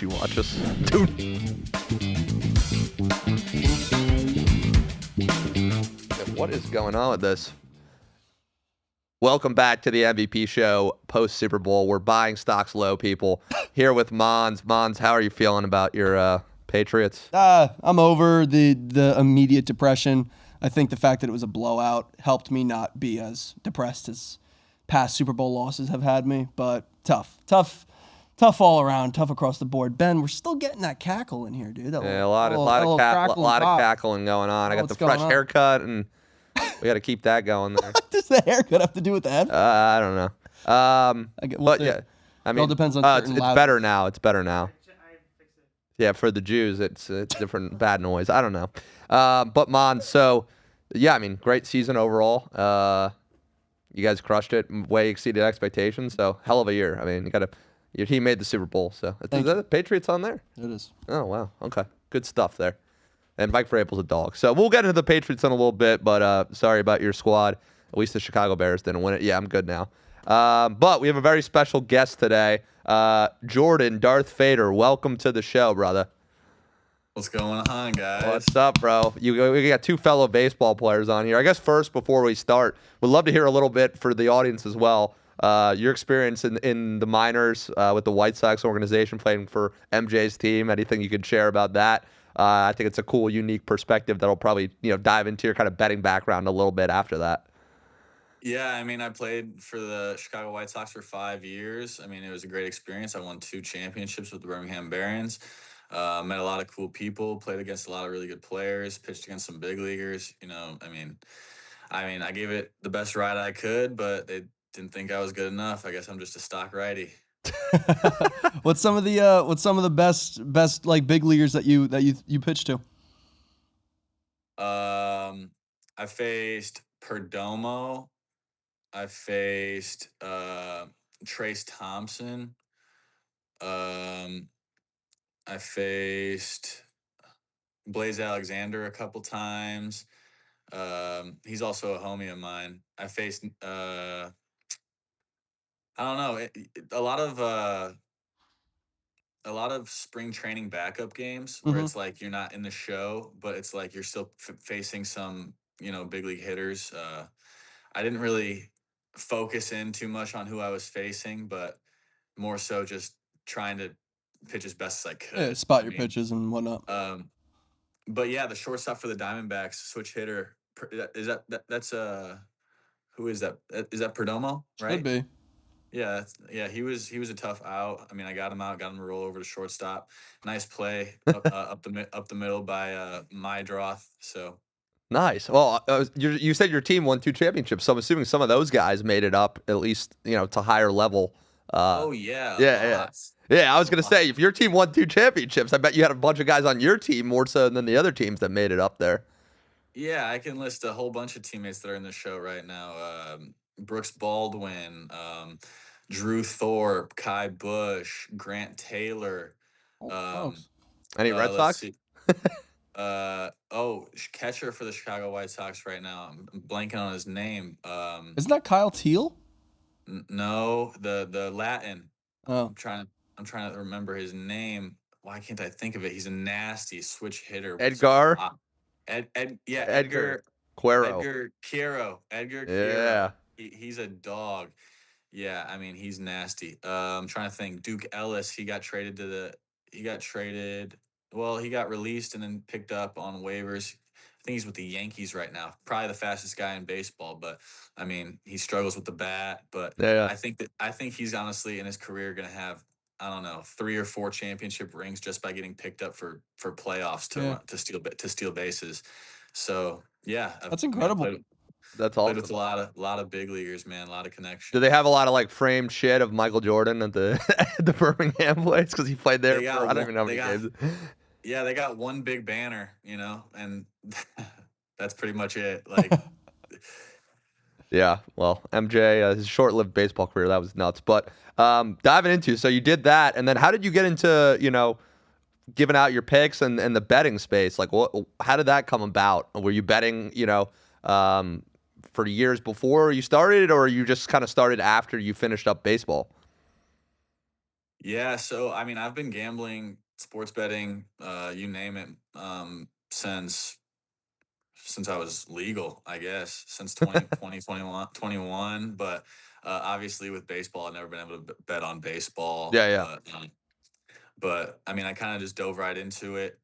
she watches. Dude. What is going on with this? Welcome back to the MVP show post Super Bowl. We're buying stocks low, people. Here with Mons. Mons, how are you feeling about your Patriots? I'm over the immediate depression. I think the fact that it was a blowout helped me not be as depressed as past Super Bowl losses have had me. But tough all around, tough across the board. Ben, we're still getting that cackle in here, dude. A lot of cackling going on. I got the fresh haircut, and we got to keep that going there. What does the haircut have to do with that? I don't know. Yeah, I mean, it all depends on. It's better now. It's better now. Yeah, for the Jews, it's different bad noise. I don't know. But Mon, so yeah, I mean, great season overall. You guys crushed it, way exceeded expectations. So hell of a year. I mean, your team made the Super Bowl. So is that the Patriots on there? It is. Oh wow. Okay, good stuff there. And Mike Vrabel's a dog. So we'll get into the Patriots in a little bit, but sorry about your squad. At least the Chicago Bears didn't win it. Yeah, I'm good now. But we have a very special guest today. Jordan, Darth Vader, welcome to the show, brother. What's going on, guys? What's up, bro? We got two fellow baseball players on here. I guess first, before we start, we'd love to hear a little bit for the audience as well. Your experience in the minors with the White Sox organization, playing for MJ's team. Anything you could share about that? I think it's a cool, unique perspective that'll probably dive into your kind of betting background a little bit after that. Yeah, I mean, I played for the Chicago White Sox for 5 years. I mean, it was a great experience. I won 2 championships with the Birmingham Barons. Met a lot of cool people, played against a lot of really good players, pitched against some big leaguers. I mean, I gave it the best ride I could, but they didn't think I was good enough. I guess I'm just a stock righty. What's some of the best like big leaguers that you pitched to? I faced Perdomo. I faced Trace Thompson. I faced Blaze Alexander a couple times. He's also a homie of mine. I faced I don't know, a lot of spring training backup games where it's like you're not in the show, but it's like you're still facing some big league hitters. I didn't really focus in too much on who I was facing, but more so just trying to pitch as best as I could. Yeah, spot your pitches and whatnot. But yeah, the shortstop for the Diamondbacks, switch hitter. That's who is that? Is that Perdomo? Right? Should be. Yeah, he was a tough out. I mean, I got him out, got him to roll over to shortstop. Nice play up the middle by Mydroth. So nice. Well, you said your team won 2 championships, so I'm assuming some of those guys made it up at least, to higher level. Oh yeah. Yeah, I was gonna say, if your team won 2 championships, I bet you had a bunch of guys on your team more so than the other teams that made it up there. Yeah, I can list a whole bunch of teammates that are in the show right now. Brooks Baldwin, Drew Thorpe, Kai Bush, Grant Taylor. Any Red Sox? Catcher for the Chicago White Sox right now. I'm blanking on his name. Isn't that Kyle Teal? No, the Latin. Oh. I'm trying to remember his name. Why can't I think of it? He's a nasty switch hitter. Edgar. Edgar Quero. Yeah. He's a dog. Yeah, I mean, he's nasty. I'm trying to think. Duke Ellis, he got released and then picked up on waivers. I think he's with the Yankees right now. Probably the fastest guy in baseball, but I mean, he struggles with the bat. But yeah. I think he's honestly in his career going to have, I don't know, 3 or 4 championship rings just by getting picked up for playoffs to steal bases. So yeah, that's incredible. That's awesome. Played with a lot of big leaguers, man. A lot of connections. Do they have a lot of like framed shit of Michael Jordan at the the Birmingham place because he played there? I don't even know how many games. Yeah, they got one big banner, and that's pretty much it. Like, yeah. Well, MJ, his short-lived baseball career, that was nuts. But diving into, so you did that, and then how did you get into giving out your picks and the betting space? Like, how did that come about? Were you betting, for years before you started, or you just kind of started after you finished up baseball? Yeah, so I mean, I've been gambling, sports betting, you name it, since I was legal, I guess, since 21. But obviously with baseball, I've never been able to bet on baseball. Yeah, yeah. But I mean, I kind of just dove right into it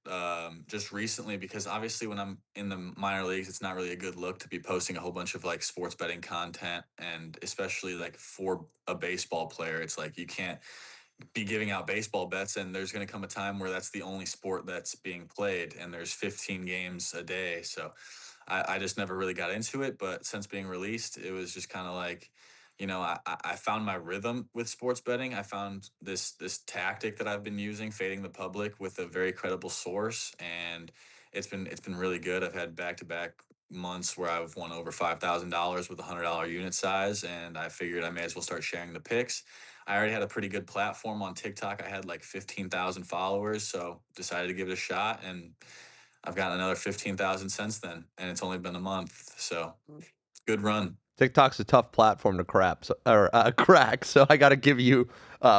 just recently because obviously when I'm in the minor leagues, it's not really a good look to be posting a whole bunch of like sports betting content. And especially like for a baseball player, it's like you can't be giving out baseball bets, and there's going to come a time where that's the only sport that's being played and there's 15 games a day. So I just never really got into it, but since being released, it was just kind of like, I found my rhythm with sports betting. I found this tactic that I've been using, fading the public with a very credible source, and it's been really good. I've had back to back months where I've won over $5,000 with $100 unit size, and I figured I may as well start sharing the picks. I already had a pretty good platform on TikTok. I had like 15,000 followers, so decided to give it a shot, and I've gotten another 15,000 since then, and it's only been a month. So good run. TikTok's a tough platform to crack, so I got to give you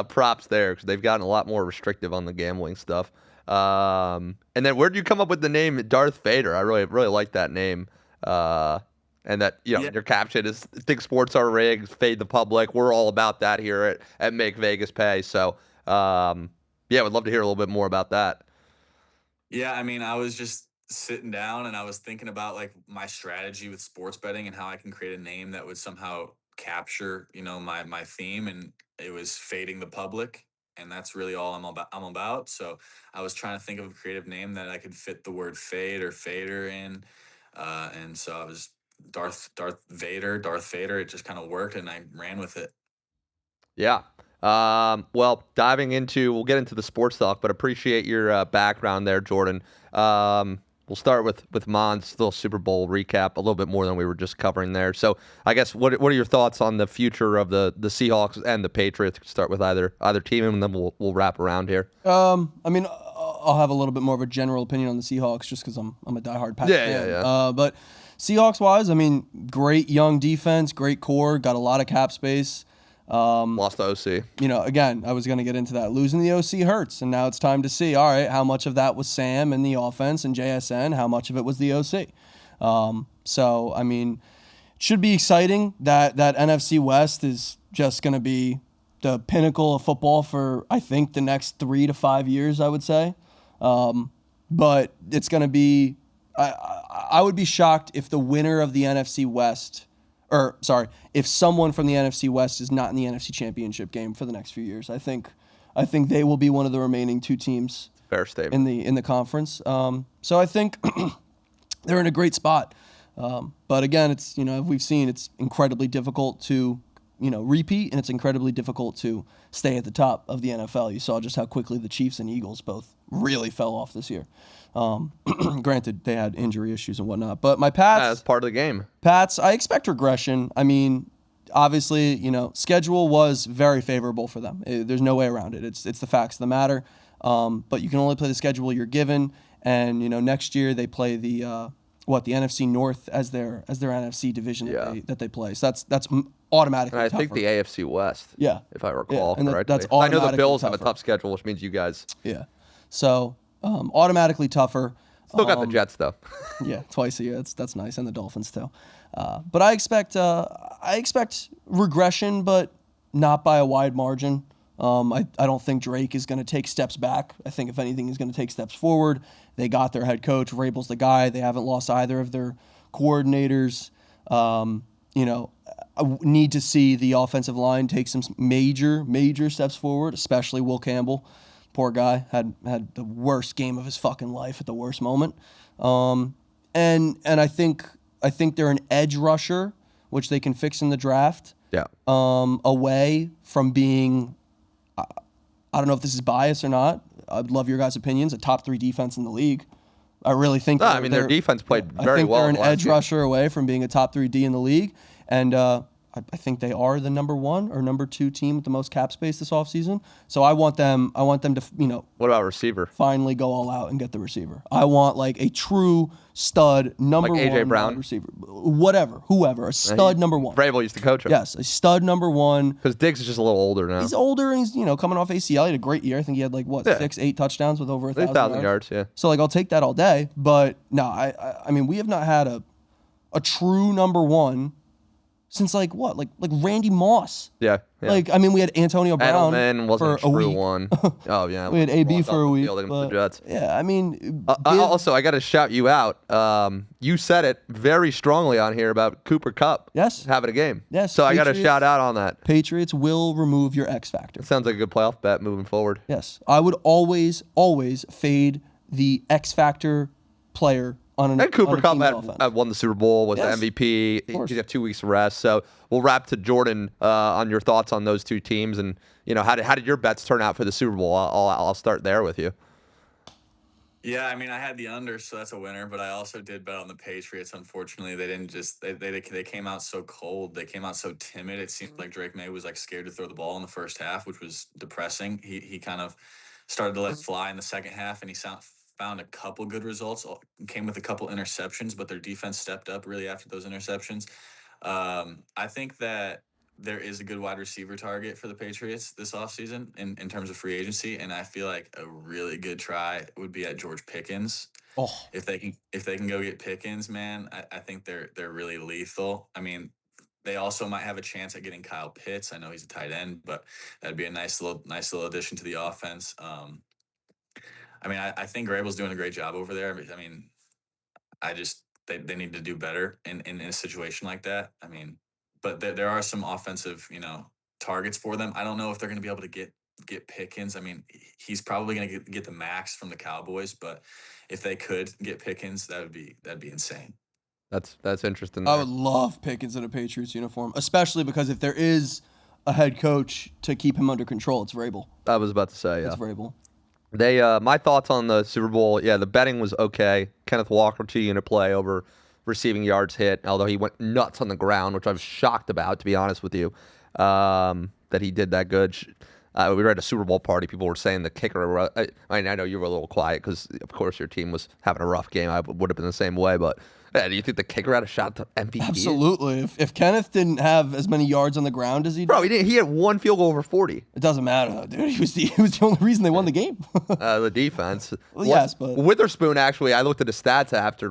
props there because they've gotten a lot more restrictive on the gambling stuff. And then where did you come up with the name Darth Vader? I really really like that name. And that Yeah, your caption is "Think sports are rigged, fade the public." We're all about that here at Make Vegas Pay. So yeah, would love to hear a little bit more about that. yeah. I mean, I was just sitting down and I was thinking about like my strategy with sports betting and how I can create a name that would somehow capture, my theme, and it was fading the public. And that's really all I'm about. So I was trying to think of a creative name that I could fit the word fade or fader in. And so I was Darth Vader. It just kind of worked and I ran with it. Yeah. Well, we'll get into the sports talk, but appreciate your background there, Jordan. We'll start with Mon's little Super Bowl recap, a little bit more than we were just covering there. So, I guess what are your thoughts on the future of the Seahawks and the Patriots? Start with either team, and then we'll wrap around here. I mean, I'll have a little bit more of a general opinion on the Seahawks just because I'm a diehard Pats fan. Yeah. But Seahawks wise, I mean, great young defense, great core, got a lot of cap space. Lost the OC. Again, I was going to get into that. Losing the OC hurts, and now it's time to see, all right, how much of that was Sam and the offense and JSN, how much of it was the OC. So, I mean, it should be exciting that NFC West is just going to be the pinnacle of football for, I think, the next 3 to 5 years, I would say. But it's going to be, I would be shocked if the winner of the NFC West if someone from the NFC West is not in the NFC Championship game for the next few years. I think they will be one of the remaining two teams Fair statement. in the conference. So I think they're in a great spot. But again, it's we've seen it's incredibly difficult to repeat, and it's incredibly difficult to stay at the top of the NFL. You saw just how quickly the Chiefs and Eagles both really fell off this year. Granted, they had injury issues and whatnot, but my Pats. That's part of the game. Pats, I expect regression. I mean, obviously, schedule was very favorable for them. There's no way around it. It's the facts of the matter. But you can only play the schedule you're given, and next year they play the NFC North as their NFC division that they play. So that's automatically. And I tougher. think the AFC West. Yeah, if I recall and correctly. that's I know the automatically Bills have a tougher. tough schedule, which means you guys Yeah, so automatically tougher. still got the Jets though. Yeah, twice a year. That's nice, and the Dolphins too. But I expect regression, but not by a wide margin. I don't think Drake is going to take steps back. I think if anything, he's going to take steps forward. They got their head coach. Vrabel's the guy. They haven't lost either of their coordinators. I need to see the offensive line take some major steps forward, especially Will Campbell. Poor guy had the worst game of his fucking life at the worst moment. And I think they're an edge rusher, which they can fix in the draft. Yeah. Away from being, I don't know if this is bias or not. I'd love your guys' opinions. A top 3 defense in the league. I really think. Their defense played very well. They're an edge rusher away from being a top 3 D in the league, and I I think they are the number 1 or number 2 team with the most cap space this offseason. So I want them to, What about receiver? finally go all out and get the receiver. I want like a true stud number Like A.J. 1 Brown? wide receiver. Whoever, a stud number 1. Vrabel used to coach him. Yes, a stud number 1. Because Diggs is just a little older now. He's older and he's, coming off ACL. He had a great year. I think he had 6-8 touchdowns with over 1,000 yards, yeah. So I'll take that all day. But no, I mean, we have not had a true number 1 since like Randy Moss. Yeah. We had Antonio Brown Edelman wasn't for a a true week. one. Oh yeah. We had AB for a week. Field against But, the Jets. yeah, I mean, Also, I got to shout you out. You said it very strongly on here about Cooper Kupp. Yes. Having a game. Yes, So I got to Patriots- shout out on that. Patriots will remove your X factor. It sounds like a good playoff bet moving forward. Yes, I would always fade the X factor player on an And Cooper on a Kupp team's offense. had won the Super Bowl, was Yes, the MVP. course. He's got 2 weeks of rest. So we'll wrap to Jordan on your thoughts on those two teams, and how did your bets turn out for the Super Bowl? I'll start there with you. Yeah, I mean, I had the under, so that's a winner. But I also did bet on the Patriots. Unfortunately, they didn't just they came out so cold. They came out so timid. It seemed like Drake May was scared to throw the ball in the first half, which was depressing. He kind of started to let fly in the second half, and he found a couple good results. Came with a couple interceptions, but their defense stepped up really after those interceptions. I think that there is a good wide receiver target for the Patriots this offseason in terms of free agency, and I feel like a really good try would be at George Pickens. Oh, If they can go get Pickens, man, I think they're really lethal. I mean, they also might have a chance at getting Kyle Pitts. I know he's a tight end, but that'd be a nice little addition to the offense. I mean, I think Grable's doing a great job over there. I mean, they need to do better in a situation like that. I mean, but there are some offensive, targets for them. I don't know if they're going to be able to get Pickens. I mean, he's probably going to get the max from the Cowboys, but if they could get Pickens, that'd be insane. That's interesting. I There. would love Pickens in a Patriots uniform, especially because if there is a head coach to keep him under control, it's Vrabel. I was about to say, yeah. It's Vrabel. My thoughts on the Super Bowl, the betting was okay. Kenneth Walker 2-unit play over receiving yards hit, although he went nuts on the ground, which I was shocked about, to be honest with you, that he did that good. We were at a Super Bowl party. People were saying the kicker. I know you were a little quiet because, of course, your team was having a rough game. I would have been the same way, but do you think the kicker had a shot to MVP? Absolutely. If Kenneth didn't have as many yards on the ground as he did, Bro, he didn't. He had one field goal over 40. it doesn't matter, though, dude. He was the only reason they won the game. The defense. Well, yes, but Witherspoon, actually, I looked at the stats after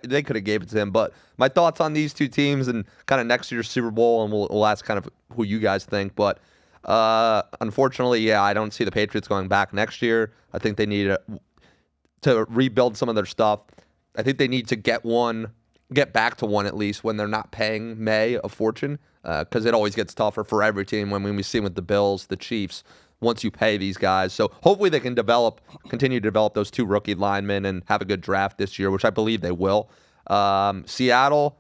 they could have gave it to him. But my thoughts on these two teams and kind of next year's Super Bowl, and we'll ask kind of who you guys think. But unfortunately, I don't see the Patriots going back next year. I think they need to rebuild some of their stuff. I think they need to get back to one at least when they're not paying May a fortune, because it always gets tougher for every team when we see with the Bills, the Chiefs, once you pay these guys. So hopefully they can continue to develop those two rookie linemen and have a good draft this year, which I believe they will. Seattle,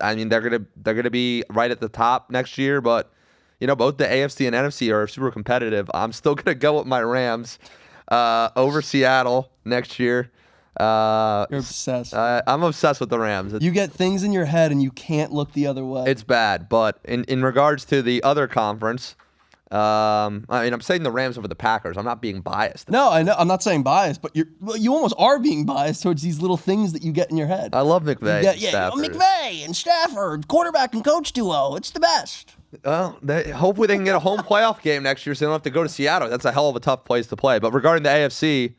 I mean, they're gonna be right at the top next year, but both the AFC and NFC are super competitive. I'm still gonna go with my Rams over Seattle next year. you're obsessed. I'm obsessed with the Rams. You get things in your head and you can't look the other way. It's bad, but in regards to the other conference, I'm saying the Rams over the Packers. I'm not being biased. No, I know. I'm not saying biased, but you almost are being biased towards these little things that you get in your head. I love McVay. McVay and Stafford, quarterback and coach duo. It's the best. Well, hopefully they can get a home playoff game next year so they don't have to go to Seattle. That's a hell of a tough place to play. But regarding the AFC,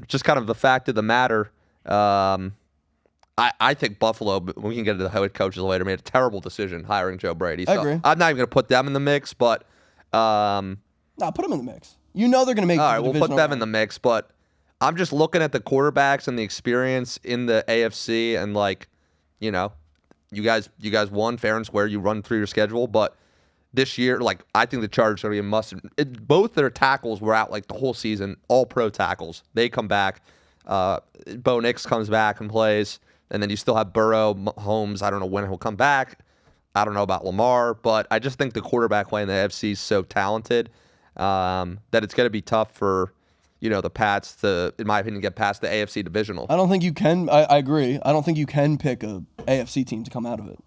just kind of the fact of the matter, I think Buffalo, we can get into the head coaches later, made a terrible decision hiring Joe Brady. So I agree. I'm not even going to put them in the mix, but... No, put them in the mix. They're going to make all the right, we'll put them in the mix, but I'm just looking at the quarterbacks and the experience in the AFC, and you guys won fair and square. You run through your schedule, but this year, I think the Chargers are going to be a must. Both their tackles were out the whole season, all pro tackles. They come back. Bo Nix comes back and plays, and then you still have Burrow, Holmes. I don't know when he'll come back. I don't know about Lamar, but I just think the quarterback play in the AFC is so talented that it's going to be tough for the Pats to, in my opinion, get past the AFC divisional. I don't think you can. I agree. I don't think you can pick a AFC team to come out of it.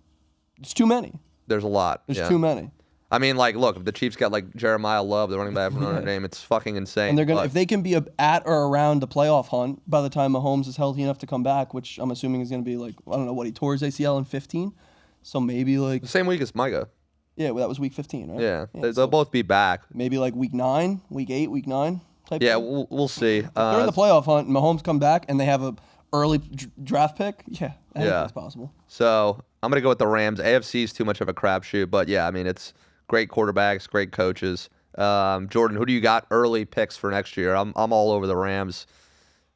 It's too many. There's a lot. There's yeah. too many. I mean, like, look, if the Chiefs got like Jeremiah Love, the running back from Notre Dame, it's fucking insane. And they're gonna but- if they can be at or around the playoff hunt by the time Mahomes is healthy enough to come back, which I'm assuming is gonna be like I don't know what he tore his ACL in 15, so maybe like the same week as Micah. yeah, well, that was week 15, right? Yeah, so they'll both be back. maybe like week 9, week 8, week 9 type. Yeah, thing. we'll see. If they're in the playoff hunt and Mahomes come back and they have a early draft pick. Yeah, anything's possible. So I'm gonna go with the Rams. AFC is too much of a crapshoot, but yeah, I mean it's great quarterbacks, great coaches. Jordan, who do you got early picks for next year? I'm all over the Rams.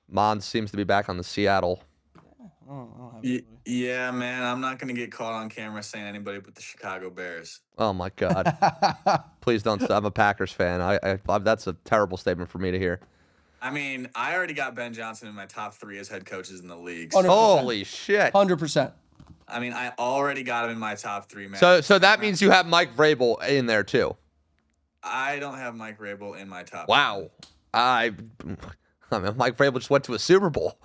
Mons seems to be back on the Seattle. I don't have anybody. Yeah, man, I'm not gonna get caught on camera saying anybody but the Chicago Bears. Oh my God! Please don't. I'm a Packers fan. I that's a terrible statement for me to hear. I mean, I already got Ben Johnson in my top 3 as head coaches in the league. 100%. Holy shit! 100%. I mean, I already got him in my top 3, man. So that means you have Mike Vrabel in there too. I don't have Mike Vrabel in my top. Wow. I mean, Mike Vrabel just went to a Super Bowl.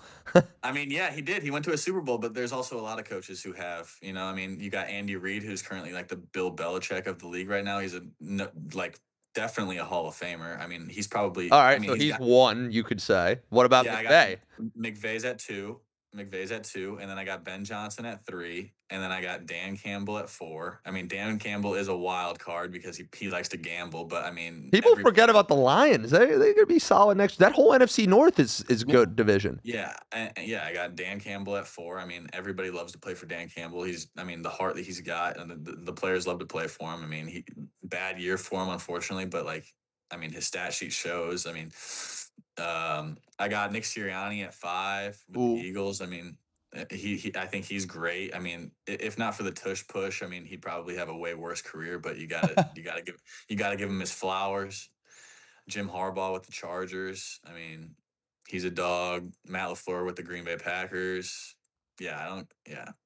I mean, yeah, he did. He went to a Super Bowl, but there's also a lot of coaches who have, I mean, you got Andy Reid, who's currently like the Bill Belichick of the league right now. He's definitely a Hall of Famer. I mean, he's probably All right, I mean, so he's one, you could say. What about yeah, McVay? McVay's at 2. McVay's at 2, and then I got Ben Johnson at 3, and then I got Dan Campbell at 4. I mean, Dan Campbell is a wild card because he likes to gamble, but I mean, People forget about the Lions. They're gonna be solid next. That whole NFC North is a good division. Yeah, yeah, I got Dan Campbell at 4. I mean, everybody loves to play for Dan Campbell. The heart that he's got, and the players love to play for him. I mean, bad year for him, unfortunately, but I mean, his stat sheet shows. I mean, I got Nick Sirianni at 5 with the Eagles. I mean, I think he's great. I mean, if not for the tush push, I mean, he'd probably have a way worse career. But you gotta give him his flowers. Jim Harbaugh with the Chargers. I mean, he's a dog. Matt LaFleur with the Green Bay Packers. Yeah,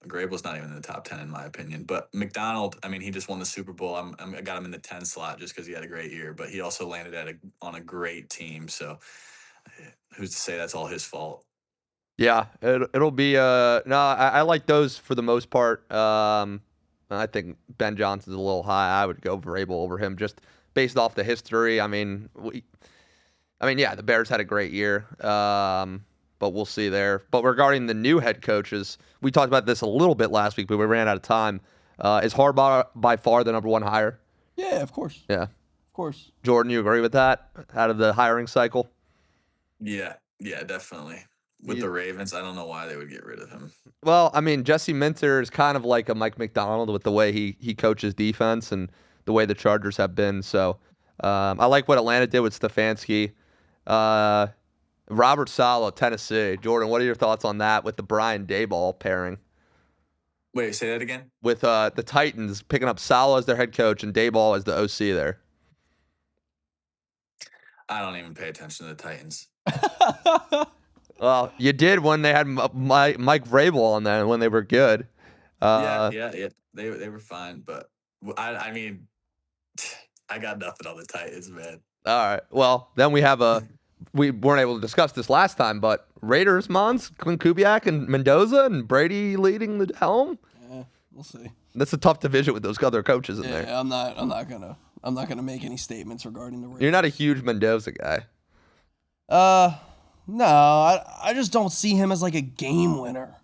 Grable's not even in the top 10 in my opinion. But McDonald, I mean, he just won the Super Bowl. I got him in the 10 slot just because he had a great year. But he also landed on a great team. So who's to say that's all his fault? Yeah, it'll be no. I like those for the most part. I think Ben Johnson's a little high. I would go Vrabel over him just based off the history. I mean, yeah, the Bears had a great year. But we'll see there. But regarding the new head coaches, we talked about this a little bit last week, but we ran out of time. Is Harbaugh by far the number 1 hire? Yeah, of course. Yeah. Of course. Jordan, you agree with that out of the hiring cycle? Yeah, definitely. With the Ravens, I don't know why they would get rid of him. Well, I mean, Jesse Minter is kind of like a Mike McDonald with the way he coaches defense and the way the Chargers have been. So I like what Atlanta did with Stefanski. Robert Saleh, Tennessee. Jordan, what are your thoughts on that with the Brian Daboll pairing? Wait, say that again? With the Titans picking up Saleh as their head coach and Daboll as the OC there. I don't even pay attention to the Titans. Well, you did when they had Mike Vrabel on there when they were good. Yeah. They were fine, but I mean, I got nothing on the Titans, man. All right. Well, then we weren't able to discuss this last time, but Raiders, Mons, Kubiak, and Mendoza, and Brady leading the helm. Yeah, we'll see. That's a tough division with those other coaches in there. Yeah, I'm not gonna make any statements regarding the Raiders. You're not a huge Mendoza guy. No, I just don't see him as like a game winner.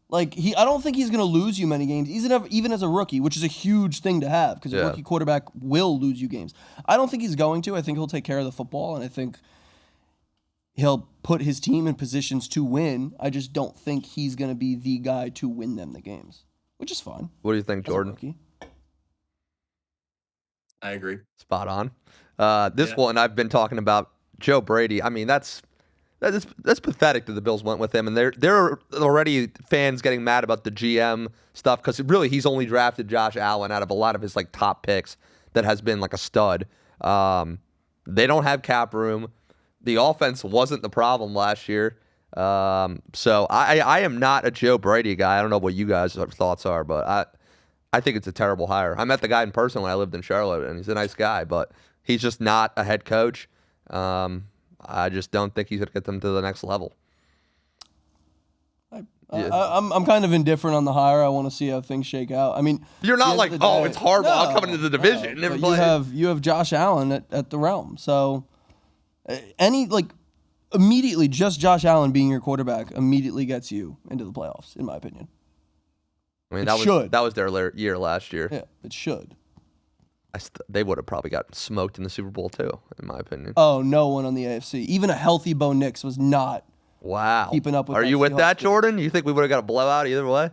Like I don't think he's gonna lose you many games, even as a rookie, which is a huge thing to have because a rookie quarterback will lose you games. I don't think he's going to. I think he'll take care of the football, and I think he'll put his team in positions to win. I just don't think he's gonna be the guy to win them the games, which is fine. What do you think, Jordan? I agree. Spot on. This one I've been talking about Joe Brady. I mean, that's pathetic that the Bills went with him, and there are already fans getting mad about the GM stuff because really he's only drafted Josh Allen out of a lot of his like top picks that has been like a stud. They don't have cap room. The offense wasn't the problem last year. So I am not a Joe Brady guy. I don't know what you guys' thoughts are, but I think it's a terrible hire. I met the guy in person when I lived in Charlotte, and he's a nice guy, but he's just not a head coach. I just don't think he's going to get them to the next level. Yeah. I'm kind of indifferent on the hire. I want to see how things shake out. I mean, You're not like, oh, it's Harbaugh coming to the division. No, but you have Josh Allen at the Realm. So immediately just Josh Allen being your quarterback immediately gets you into the playoffs, in my opinion. I mean, that was their year last year. Yeah, it should. They would have probably gotten smoked in the Super Bowl too, in my opinion. Oh, no one on the AFC. Even a healthy Bo Nix was not keeping up with Are that you with Seahawks that, team. Jordan? You think we would have got a blowout either way?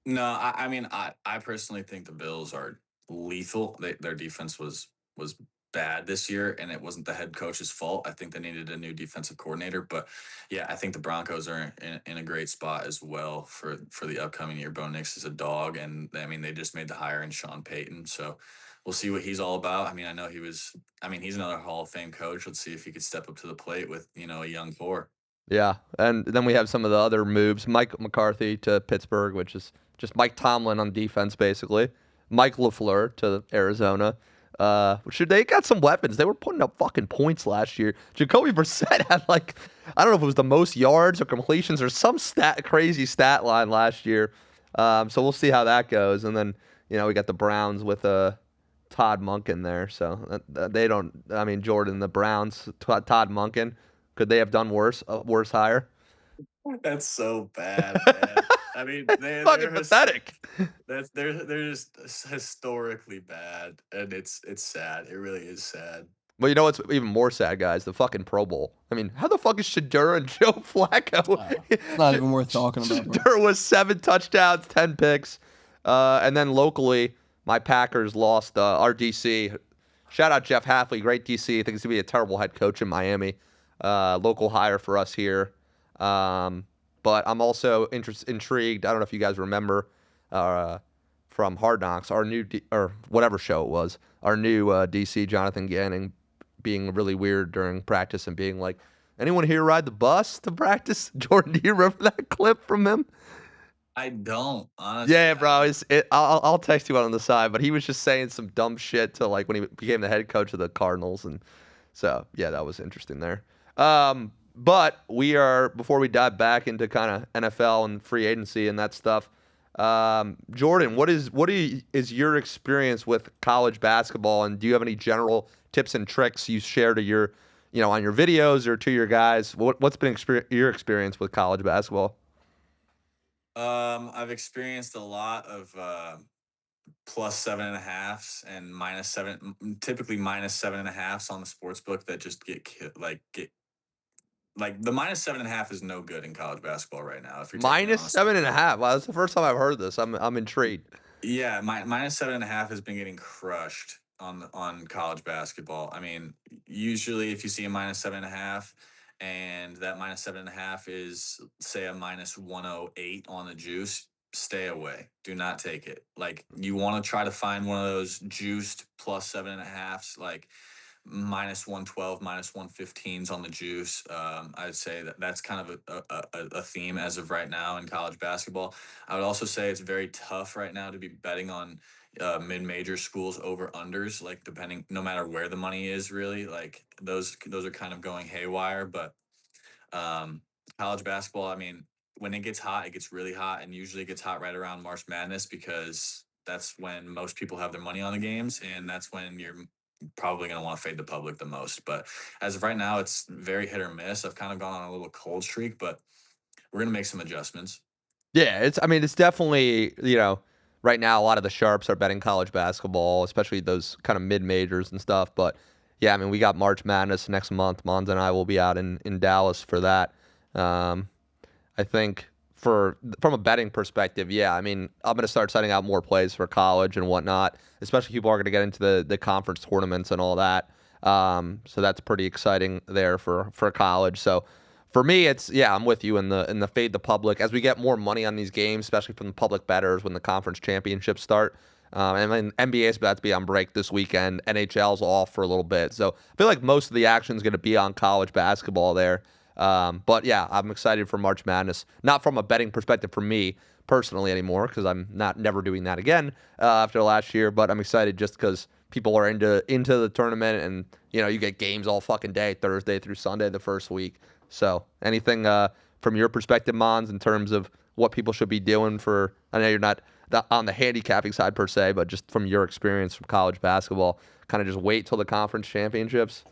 No, I personally think the Bills are lethal. Their defense was bad this year, and it wasn't the head coach's fault. I think they needed a new defensive coordinator, but yeah, I think the Broncos are in a great spot as well for the upcoming year. Bo Nix is a dog, and I mean they just made the hire in Sean Payton, so we'll see what he's all about. I mean, I know he's another Hall of Fame coach. Let's see if he could step up to the plate with a young core. Yeah, and then we have some of the other moves. Mike McCarthy to Pittsburgh, which is just Mike Tomlin on defense, basically. Mike LaFleur to Arizona. They got some weapons. They were putting up fucking points last year. Jacoby Brissett had I don't know if it was the most yards or completions or some crazy stat line last year. So we'll see how that goes. And then, we got the Browns with Todd Monken there. So they don't, I mean, Jordan, the Browns, Todd Monken, could they have done worse? Worse hire? That's so bad, man. I mean, they're fucking pathetic. They're just historically bad, and it's sad. It really is sad. But you know what's even more sad, guys? The fucking Pro Bowl. I mean, how the fuck is Shedeur and Joe Flacco? It's not even worth talking about. Shedeur was 7 touchdowns, 10 picks. And then locally, my Packers lost our DC. Shout out Jeff Hafley, great DC. I think he's going to be a terrible head coach in Miami. Local hire for us here. But I'm also intrigued. I don't know if you guys remember from Hard Knocks, our new or whatever show it was, our new DC Jonathan Gannon being really weird during practice and being like, "Anyone here ride the bus to practice?" Jordan, do you remember that clip from him? I don't, honestly. Yeah, bro. I'll text you out on the side, but he was just saying some dumb shit to when he became the head coach of the Cardinals, and so yeah, that was interesting there. But before we dive back into kind of NFL and free agency and that stuff, Jordan, what is your experience with college basketball, and do you have any general tips and tricks you share to your, on your videos or to your guys? What's been your experience with college basketball? I've experienced a lot of +7.5s and -7, typically -7.5s on the sports book that just get the -7.5 is no good in college basketball right now. If you're -7.5, wow, that's the first time I've heard this. I'm intrigued. Yeah, -7.5 has been getting crushed on college basketball. I mean, usually if you see a -7.5 and that -7.5 is say a -108 on the juice, stay away. Do not take it. You want to try to find one of those juiced +7.5s, -112, -115s on the juice. I'd say that's kind of a theme as of right now in college basketball. I would also say it's very tough right now to be betting on mid-major schools over unders, depending, no matter where the money is, really. Those are kind of going haywire. But college basketball, I mean, when it gets hot, it gets really hot, and usually it gets hot right around March Madness because that's when most people have their money on the games, and that's when you're probably going to want to fade the public the most. But as of right now, it's very hit or miss. I've kind of gone on a little cold streak, but we're going to make some adjustments. Yeah, it's definitely, right now a lot of the sharps are betting college basketball, especially those kind of mid-majors and stuff. But yeah, I mean, we got March Madness next month. Mons and I will be out in Dallas for that. I think from a betting perspective, yeah, I mean, I'm going to start setting out more plays for college and whatnot, especially people are going to get into the conference tournaments and all that. So that's pretty exciting there for college. So for me, I'm with you in the fade the public as we get more money on these games, especially from the public bettors when the conference championships start. And then NBA's about to be on break this weekend. NHL's off for a little bit. So I feel like most of the action is going to be on college basketball there. But yeah, I'm excited for March Madness. Not from a betting perspective for me personally anymore, because I'm never doing that again after last year. But I'm excited just because people are into the tournament, and you get games all fucking day, Thursday through Sunday, the first week. So anything from your perspective, Mons, in terms of what people should be doing for? I know you're not on the handicapping side per se, but just from your experience from college basketball, kind of just wait till the conference championships.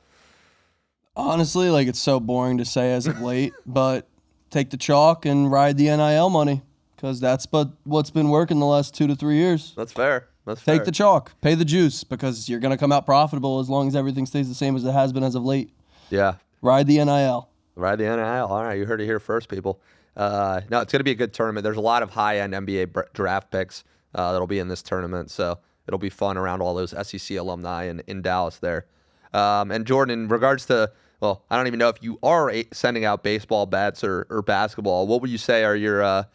Honestly, like, it's so boring to say as of late, but take the chalk and ride the NIL money, because that's what's been working the last 2 to 3 years. That's fair. That's fair. Take the chalk, pay the juice, because you're going to come out profitable as long as everything stays the same as it has been as of late. Yeah. Ride the NIL. Ride the NIL. All right, you heard it here first, people. No, it's going to be a good tournament. There's a lot of high-end NBA draft picks that'll be in this tournament, so it'll be fun around all those SEC alumni in Dallas there. And Jordan, in regards to, well, I don't even know if you are sending out baseball bets or basketball. What would you say are your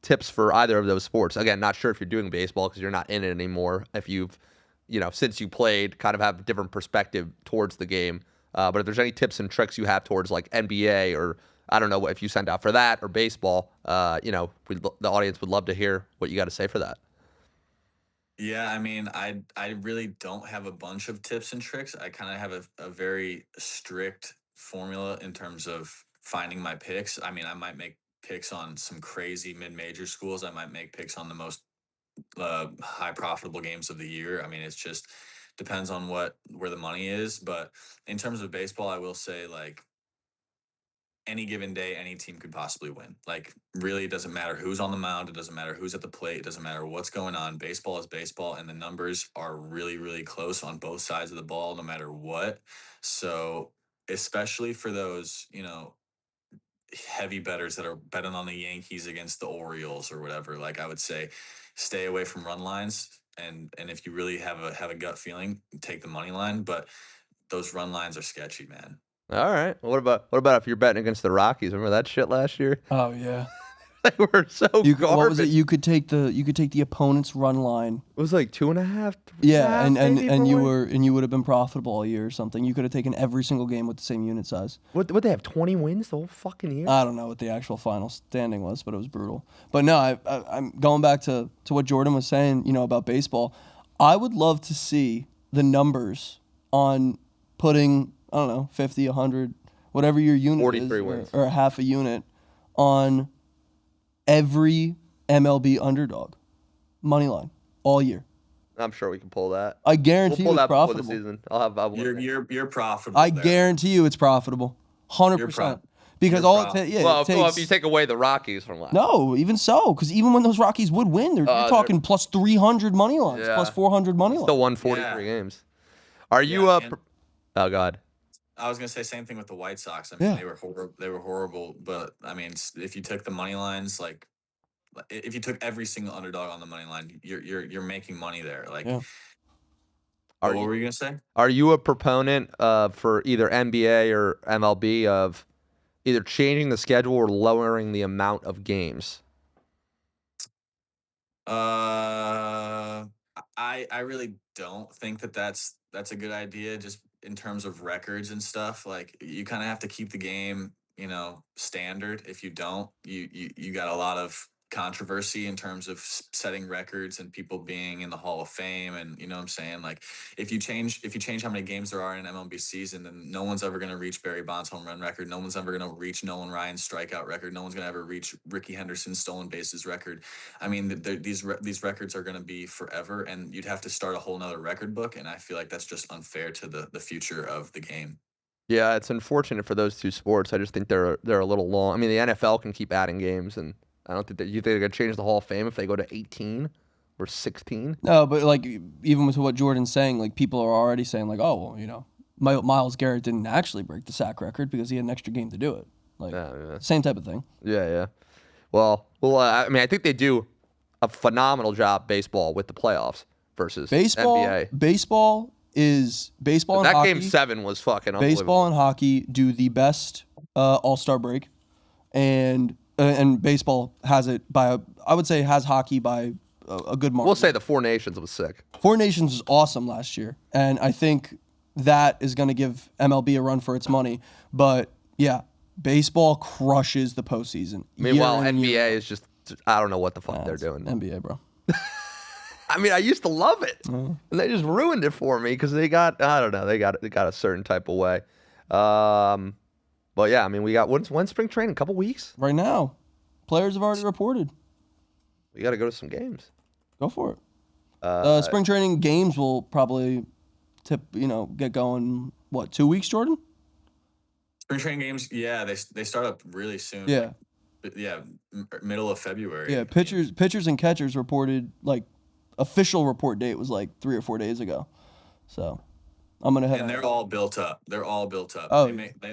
tips for either of those sports? Again, not sure if you're doing baseball because you're not in it anymore. If you've, since you played, kind of have a different perspective towards the game. But if there's any tips and tricks you have towards like NBA or I don't know if you send out for that or baseball, the audience would love to hear what you got to say for that. Yeah, I mean, I really don't have a bunch of tips and tricks. I kind of have a very strict formula in terms of finding my picks. I mean, I might make picks on some crazy mid-major schools. I might make picks on the most high profitable games of the year. I mean, it's just depends on where the money is. But in terms of baseball, I will say, like, any given day, any team could possibly win. Like, really, it doesn't matter who's on the mound. It doesn't matter who's at the plate. It doesn't matter what's going on. Baseball is baseball, and the numbers are really, really close on both sides of the ball, no matter what. So, especially for those, heavy bettors that are betting on the Yankees against the Orioles or whatever, like, I would say, stay away from run lines. And if you really have a gut feeling, take the money line. But those run lines are sketchy, man. All right. Well, what about if you're betting against the Rockies? Remember that shit last year? Oh yeah. They were so garbage. What was it? You could take the opponent's run line. It was like 2.5. Yeah, and you would have been profitable all year or something. You could have taken every single game with the same unit size. What they have 20 wins the whole fucking year? I don't know what the actual final standing was, but it was brutal. But no, I'm going back to what Jordan was saying, about baseball. I would love to see the numbers on putting, I don't know, 50, 100, whatever your unit 43 is, wins. or half a unit on every MLB underdog money line all year. I'm sure we can pull that. I guarantee We'll pull you it's that before the profitable. season. I'll You're profitable. I there. guarantee you it's profitable, 100%. Because you're all pro- it, ta- well, it takes. if you take away the Rockies from last. No, even so, because even when those Rockies would win, you're talking plus 300 money lines, Yeah. plus 400 money lines. Still won 43 games. Are you Oh God. I was gonna say same thing with the White Sox. I mean, Yeah. they were horrible. But I mean, if you took the money lines, like if you took every single underdog on the money line, you're making money there. Like, Yeah. what were you gonna say? Are you a proponent for either NBA or MLB of either changing the schedule or lowering the amount of games? I really don't think that's a good idea. Just in terms of records and stuff, like, you kind of have to keep the game, standard. If you don't, you got a lot of controversy in terms of setting records and people being in the Hall of Fame, and you know what I'm saying. Like, if you change how many games there are in an MLB season, then no one's ever going to reach Barry Bonds' home run record. No one's ever going to reach Nolan Ryan's strikeout record. No one's going to ever reach Ricky Henderson's stolen bases record. I mean, these records are going to be forever, and you'd have to start a whole nother record book. And I feel like that's just unfair to the future of the game. Yeah, it's unfortunate for those two sports. I just think they're a little long. I mean, the NFL can keep adding games, and I don't think that you think they're gonna change the Hall of Fame if they go to 18 or 16. No, but like, even with what Jordan's saying, like, people are already saying, like, oh, well, Myles Garrett didn't actually break the sack record because he had an extra game to do it. Like, Yeah. same type of thing. Yeah. Well, I mean, I think they do a phenomenal job baseball with the playoffs versus NBA. Baseball and That hockey. game 7 was fucking unbelievable. Baseball and hockey do the best All-Star break, and baseball has it by I would say has hockey by a good margin. We'll say the Four Nations was sick. Four Nations was awesome last year, and I think that is going to give MLB a run for its money. But yeah, baseball crushes the postseason. Meanwhile, NBA is just, I don't know what the fuck they're doing. NBA, bro. I mean, I used to love it, and they just ruined it for me because they got, I don't know, they got a certain type of way. But yeah, I mean, we got when's spring training? A couple weeks. Right now, players have already reported. We got to go to some games. Go for it. Spring training games will probably get going. What, 2 weeks, Jordan? Spring training games, yeah, they start up really soon. Yeah. Middle of February. Yeah, pitchers and catchers reported, like, official report date was like 3 or 4 days ago. So I'm gonna head. And they're all built up. They're all built up. Oh,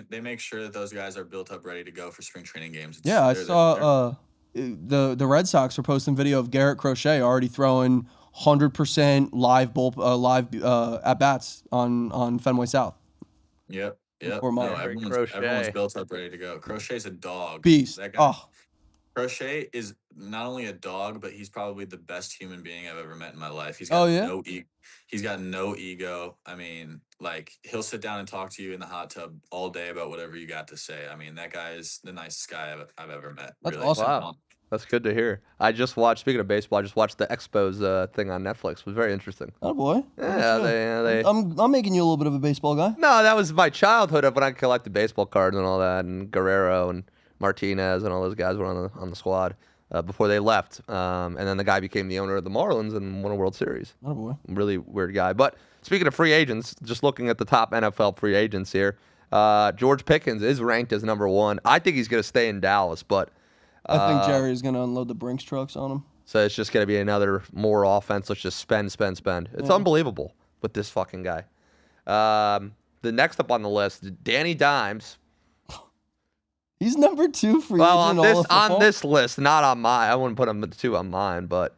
they make sure that those guys are built up, ready to go for spring training games. I saw the Red Sox were posting video of Garrett Crochet already throwing 100% live at bats on Fenway South. Yep. No, everyone's built up, ready to go. Crochet's a dog. Beast. That guy, Crochet is not only a dog, but he's probably the best human being I've ever met in my life. He's got he's got no ego. I mean, like, he'll sit down and talk to you in the hot tub all day about whatever you got to say. I mean, that guy is the nicest guy I've ever met. That's really. awesome. Wow. That's good to hear. I just watched, speaking of baseball, I just watched the Expos thing on Netflix. It was very interesting. Oh, boy. Yeah, I'm making you a little bit of a baseball guy. No, that was my childhood of when I collected baseball cards and all that, and Guerrero and Martinez and all those guys were on the squad before they left. And then the guy became the owner of the Marlins and won a World Series. Oh, boy. Really weird guy. But speaking of free agents, just looking at the top NFL free agents here, George Pickens is ranked as number 1. I think he's going to stay in Dallas, but I think Jerry's going to unload the Brinks trucks on him. so it's just going to be another more offense. Let's just spend. It's unbelievable with this fucking guy. The next up on the list, Danny Dimes. He's number 2 free Well, agent all of football. on this list, not on mine. I wouldn't put him at 2 on mine, but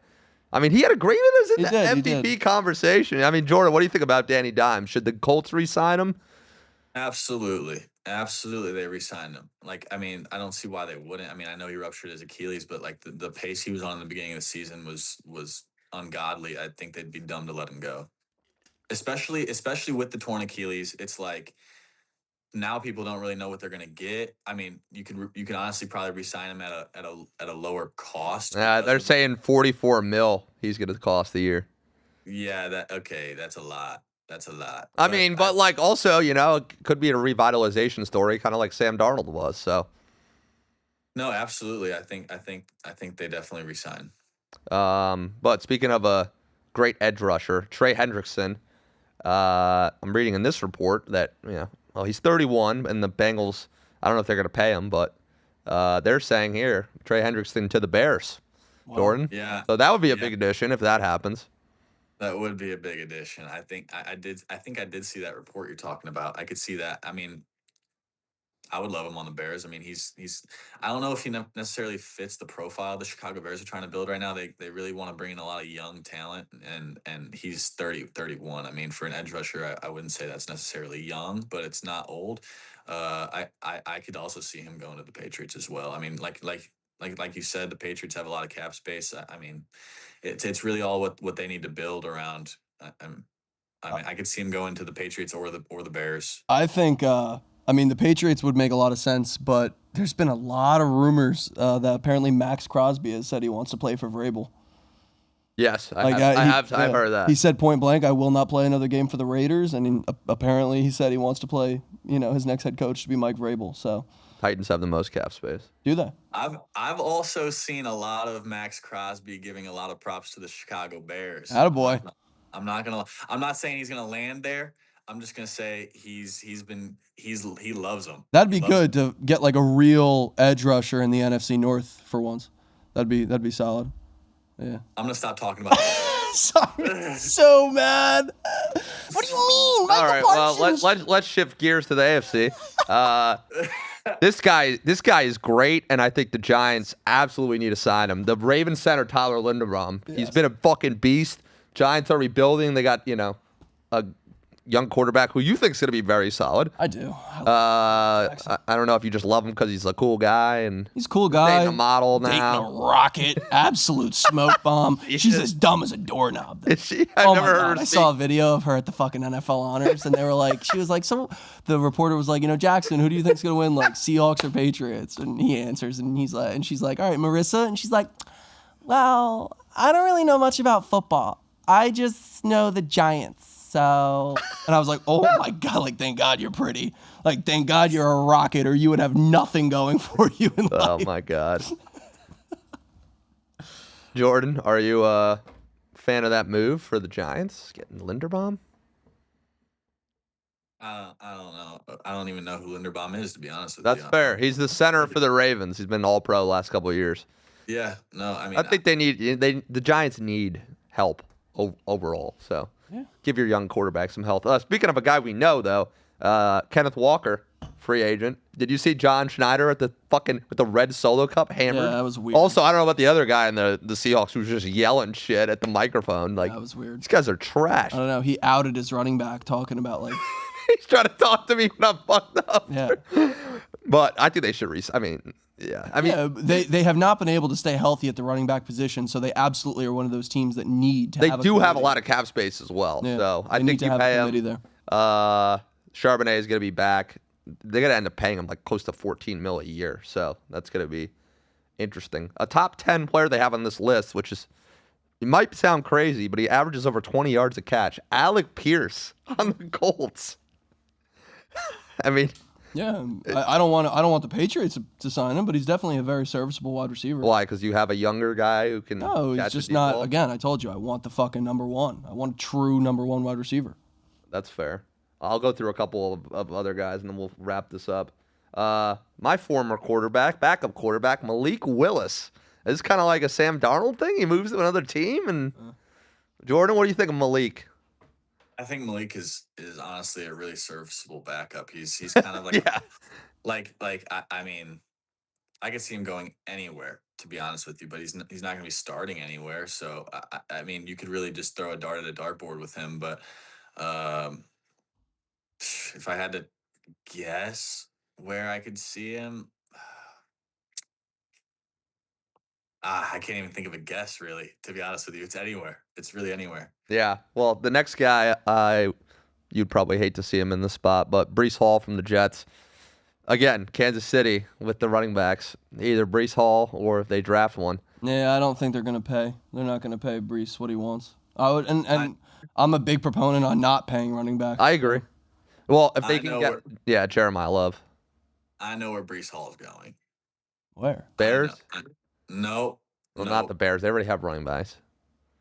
I mean, he had a great MVP conversation. I mean, Jordan, what do you think about Danny Dimes? Should the Colts re-sign him? Absolutely, they re-signed him. Like, I mean, I don't see why they wouldn't. I mean, I know he ruptured his Achilles, but like the pace he was on in the beginning of the season was ungodly. I think they'd be dumb to let him go, especially with the torn Achilles. It's like, now people don't really know what they're gonna get. I mean, you can honestly probably re-sign him at a lower cost. They're saying $44 million he's going to cost the year. Yeah, that's a lot. That's a lot. I mean, but like also, it could be a revitalization story, kind of like Sam Darnold was. So. No, absolutely. I think they definitely re-sign. But speaking of a great edge rusher, Trey Hendrickson, I'm reading in this report that he's 31, and the Bengals, I don't know if they're going to pay him, but they're saying here Trey Hendrickson to the Bears. Wow. Jordan, yeah. So that would be a big addition if that happens. That would be a big addition. I think I did see that report you're talking about. I could see that. I mean, I would love him on the Bears. I mean, he's I don't know if he necessarily fits the profile the Chicago Bears are trying to build right now. They really want to bring in a lot of young talent, and he's 31. I mean, for an edge rusher, I wouldn't say that's necessarily young, but it's not old. I could also see him going to the Patriots as well. I mean, like you said, the Patriots have a lot of cap space. I mean, it's really all what they need to build around. I mean, I could see him going to the Patriots or the Bears. I think. I mean, the Patriots would make a lot of sense, but there's been a lot of rumors that apparently Max Crosby has said he wants to play for Vrabel. Yes, I've heard that. He said point blank, I will not play another game for the Raiders, and apparently he said he wants to play, his next head coach to be Mike Vrabel. So Titans have the most cap space. Do they? I've also seen a lot of Max Crosby giving a lot of props to the Chicago Bears. Attaboy. I'm not saying he's gonna land there. I'm just gonna say he loves them. That'd be good to get like a real edge rusher in the NFC North for once. That'd be solid. Yeah. I'm gonna stop talking about it. Sorry, so mad. What do you mean? All right, well let's shift gears to the AFC. This guy is great, and I think the Giants absolutely need to sign him. The Ravens center Tyler Linderbaum. Yes. He's been a fucking beast. Giants are rebuilding. They got a young quarterback who you think is going to be very solid. I do. I don't know if you just love him because he's a cool guy and he's a cool guy. Dating a model now. Dating a rocket. Absolute smoke bomb. She's as dumb as a doorknob. Is she? I've never heard her I saw a video of her at the fucking NFL honors, and they were like, she was like, the reporter was like, Jackson, who do you think's going to win, like Seahawks or Patriots? And he answers, and she's like, all right, Marissa, and she's like, well, I don't really know much about football. I just know the Giants. So, and I was like, oh my God, like, thank God you're pretty. Like, thank God you're a Rocket, or you would have nothing going for you in Oh life. my God. Jordan, are you a fan of that move for the Giants getting Linderbaum? I don't know. I don't even know who Linderbaum is, to be honest with That's you. fair. He's the center for the Ravens. He's been All Pro the last couple of years. Yeah, no, I I mean, think the Giants need help overall. So Yeah. give your young quarterback some health. Speaking of a guy we know though, Kenneth Walker, free agent. Did you see John Schneider at the with the red Solo Cup hammered? Yeah, that was weird. Also, I don't know about the other guy in the Seahawks who was just yelling shit at the microphone. Like That was weird. these guys are trash. I don't know. He outed his running back, talking about like, He's trying to talk to me when I'm fucked up. yeah, But I think they should I mean, yeah. I mean, yeah. They have not been able to stay healthy at the running back position, so they absolutely are one of those teams that need to. they have do have a committee. lot of cap space as well. Yeah, So I they need think to you have a pay committee him. there. Charbonnet is going to be back. They're going to end up paying him like close to $14 million a year. So that's going to be interesting. A top 10 player they have on this list, which is, it might sound crazy, but he averages over 20 yards a catch. Alec Pierce on the Colts. I mean, Yeah, I don't want the Patriots to sign him, but he's definitely a very serviceable wide receiver. why? Because you have a younger guy who can. No, he's catch a just deep not. ball? Again, I told you, I want the fucking number one. I want a true number one wide receiver. That's fair. I'll go through a couple of other guys and then we'll wrap this up. My former backup quarterback, Malik Willis. This is kind of like a Sam Darnold thing. He moves to another team. And Jordan, what do you think of Malik? I think Malik is honestly a really serviceable backup. He's kind of like Yeah. I mean, I could see him going anywhere, to be honest with you, but he's not going to be starting anywhere. So I mean, you could really just throw a dart at a dartboard with him. But if I had to guess where I could see him, I can't even think of a guess, really, to be honest with you. It's anywhere. It's really anywhere. Yeah. Well, the next guy, you'd probably hate to see him in the spot, but Breece Hall from the Jets. Again, Kansas City with the running backs. Either Breece Hall or if they draft one. Yeah, I don't think they're gonna pay. They're not gonna pay Brees what he wants. I would, and I'm a big proponent on not paying running back. I agree. Well, if they I can know get Jeremiah Love. I know where Brees Hall is going. Where? Bears? No. Well, not the Bears. They already have running backs.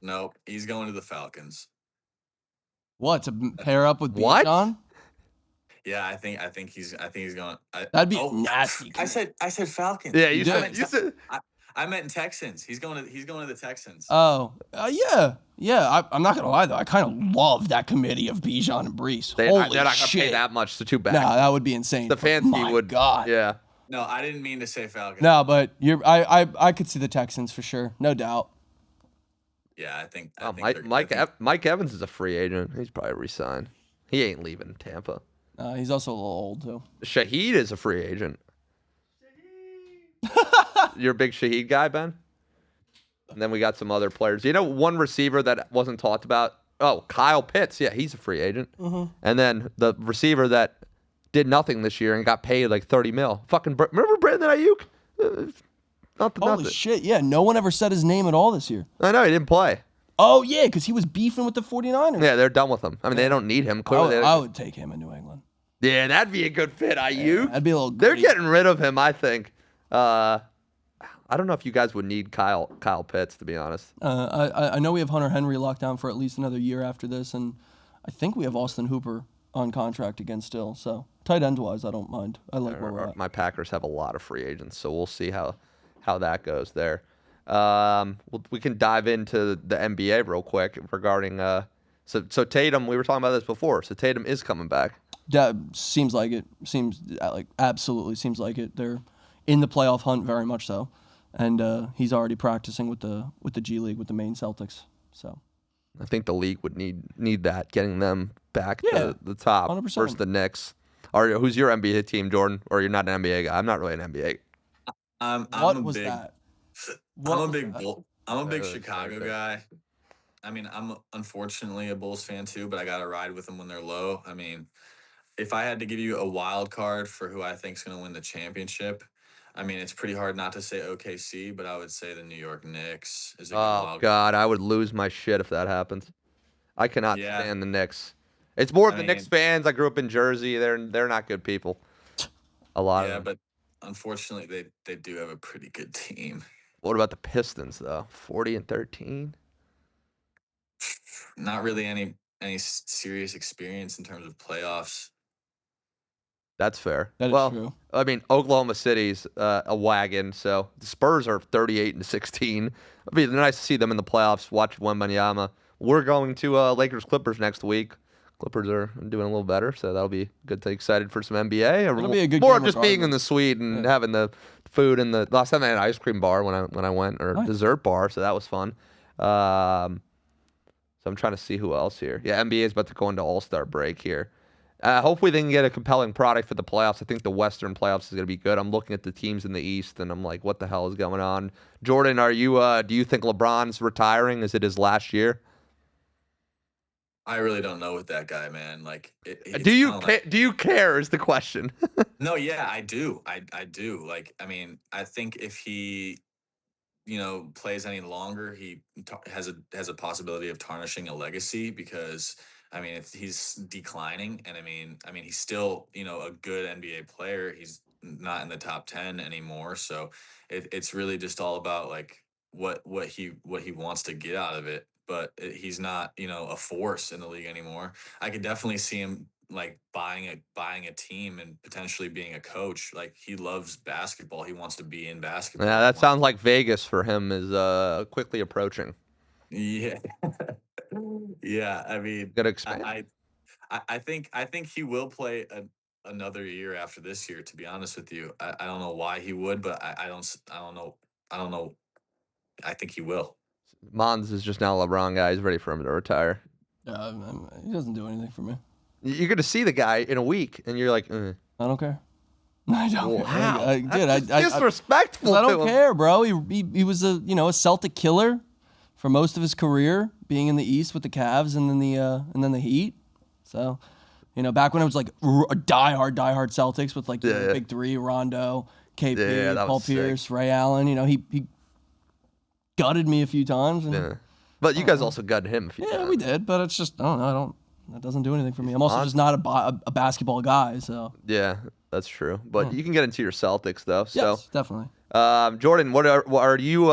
No, he's going to the Falcons. What, to pair up with What? Bijan? Yeah, I think he's going. That'd be nasty. I said Falcons. Yeah, You you did. said I meant Texans. He's going to the Texans. Oh, yeah. I'm not gonna lie though. I kind of love that committee of Bijan and Brees. they're Holy not going to shit! pay that much, so too bad. No, that would be insane. The but fancy my would. God. Yeah. No, I didn't mean to say Falcons. No, but I could see the Texans for sure, no doubt. Yeah, I think. Mike Evans is a free agent. He's probably resign. He ain't leaving Tampa. He's also a little old too. Shaheed is a free agent. You're a big Shaheed guy, Ben? And then we got some other players. You know, one receiver that wasn't talked about? Oh, Kyle Pitts. Yeah, he's a free agent. Mm-hmm. And then the receiver that did nothing this year and got paid like $30 million. Remember Brandon Ayuk? Holy shit! Yeah, no one ever said his name at all this year. I know, he didn't play. Oh yeah, because he was beefing with the 49ers. Yeah, they're done with him. I mean, they don't need him. Clearly, I would take him in New England. yeah, that'd be a good fit, Ayuk. That'd be a little. They're gritty. getting rid of him, I think. I don't know if you guys would need Kyle Pitts, to be honest. I know we have Hunter Henry locked down for at least another year after this, and I think we have Austin Hooper on contract again still. So tight end wise, I don't mind. I like where we're at. My Packers have a lot of free agents, so we'll see how that goes there. We can dive into the NBA real quick regarding so Tatum. We were talking about this before. So Tatum is coming back. That seems like it. Seems like absolutely seems like it. They're in the playoff hunt very much so, and he's already practicing with the G League with the Maine Celtics. So I think the league would need that, getting them back Yeah, to the top 100%. versus the Knicks. Who's your NBA team, Jordan? Or you're not an NBA guy? I'm not really an NBA. what was that? I'm a big Oh, Chicago sorry. guy. I mean, I'm unfortunately a Bulls fan too, but I got to ride with them when they're low. I mean, if I had to give you a wild card for who I think is going to win the championship, I mean, it's pretty hard not to say OKC, but I would say the New York Knicks is a good Oh wild card. God, I would lose my shit if that happens. I cannot Yeah. stand the Knicks. It's more of I the Knicks mean, fans. I grew up in Jersey. They're not good people. A lot of yeah, them. but unfortunately, they do have a pretty good team. What about the Pistons though? 40-13. Not really any serious experience in terms of playoffs. That's fair. That is Well, true. I mean, Oklahoma City's a wagon, so the Spurs are 38-16. It'd be nice to see them in the playoffs. Watch Wembanyama. We're going to Lakers Clippers next week. Clippers are doing a little better, so that'll be good. To excited for some NBA. It'll be a good More game just being in the regardless. suite and Yeah. having the food and the last time I had an ice cream bar when I went or Nice. dessert bar, so that was fun. So I'm trying to see who else here. Yeah, NBA is about to go into All-Star break here. Hopefully they can get a compelling product for the playoffs. I think the Western playoffs is going to be good. I'm looking at the teams in the East, and I'm like, what the hell is going on? Jordan, are you? Do you think LeBron's retiring? Is it his last year? I really don't know with that guy, man. Like Do it's you kind of like do you care? Is the question. no, yeah, I do. I do. Like I mean, I think if he plays any longer, he has a possibility of tarnishing a legacy because I mean, if he's declining, and I mean, he's still a good NBA player. He's not in the top 10 anymore, so it's really just all about like what he wants to get out of it. But he's not a force in the league anymore. I could definitely see him like buying a team and potentially being a coach. Like he loves basketball. He wants to be in Yeah, basketball. He that wants sounds like Vegas for him is quickly approaching. yeah. Yeah, I mean, Got to expand. I think he will play another year after this year. To be honest with you, I don't know why he would, but I don't know. I don't know. I think he will. Mons is just now a LeBron guy. He's ready for him to retire. He doesn't do anything for me. You're going to see the guy in a week, and you're like, I don't care. I don't. wow, Dude, that's I disrespectful. I to don't him. care, bro. He was a Celtic killer for most of his career, being in the East with the Cavs and then the Heat. So, back when it was like diehard Celtics with like the Yeah. big three: Rondo, KP, Yeah, that Paul was sick. Pierce, Ray Allen. He gutted me a few times. And, Yeah. But you guys also gutted him a few yeah, times. we did, but it's just I don't know. That doesn't do anything for me. I'm also just not a basketball guy, so Yeah, that's true. But you can get into your Celtics though. So, yes, definitely. Jordan, what are you?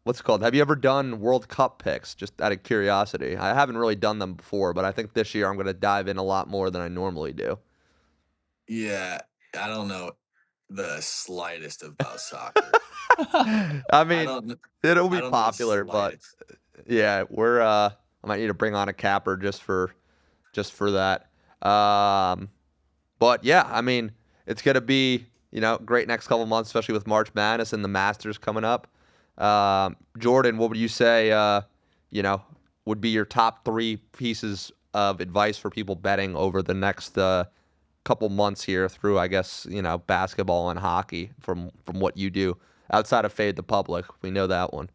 What's it called? Have you ever done World Cup picks? Just out of curiosity, I haven't really done them before, but I think this year I'm going to dive in a lot more than I normally do. Yeah, I don't know the slightest about soccer. I I mean, don't. kn- it'll I be don't know the popular, but slightest. yeah, we're. I might need to bring on a capper just for that. Um, But yeah, I mean, it's gonna be great next couple months, especially with March Madness and the Masters coming up. Jordan, what would you say? Would be your top three pieces of advice for people betting over the next couple months here through, I guess, basketball and hockey from what you do outside of Fade the Public. We know that one.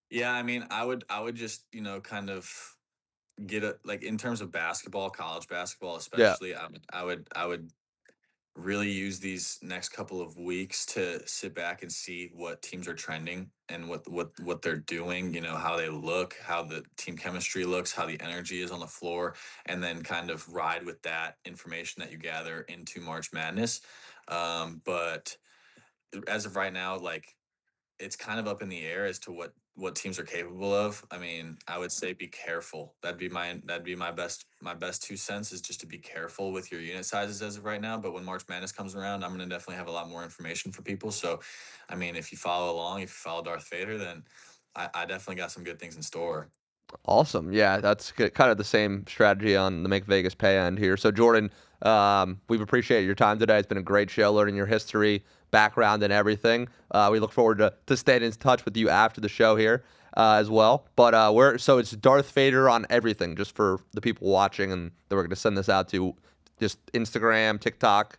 Yeah, I mean, I would just kind of get a like in terms of basketball, college basketball Yeah. especially. I would really use these next couple of weeks to sit back and see what teams are trending and what they're doing, how they look, how the team chemistry looks, how the energy is on the floor, and then kind of ride with that information that you gather into March Madness. But as of right now, like it's kind of up in the air as to what teams are capable of. I mean, I would say be careful. That'd be my best 2 cents is just to be careful with your unit sizes as of right now. But when March Madness comes around, I'm gonna definitely have a lot more information for people. So, I mean, if you follow along, if you follow Darth Vader, then I definitely got some good things in store. Awesome. Yeah, that's kind of the same strategy on the Make Vegas Pay end here. So, Jordan, we've appreciated your time today. It's been a great show, learning your history, background, and everything. We look forward to staying in touch with you after the show here as well. But so it's Darth Vader on everything, just for the people watching, and that we're going to send this out to just Instagram, TikTok.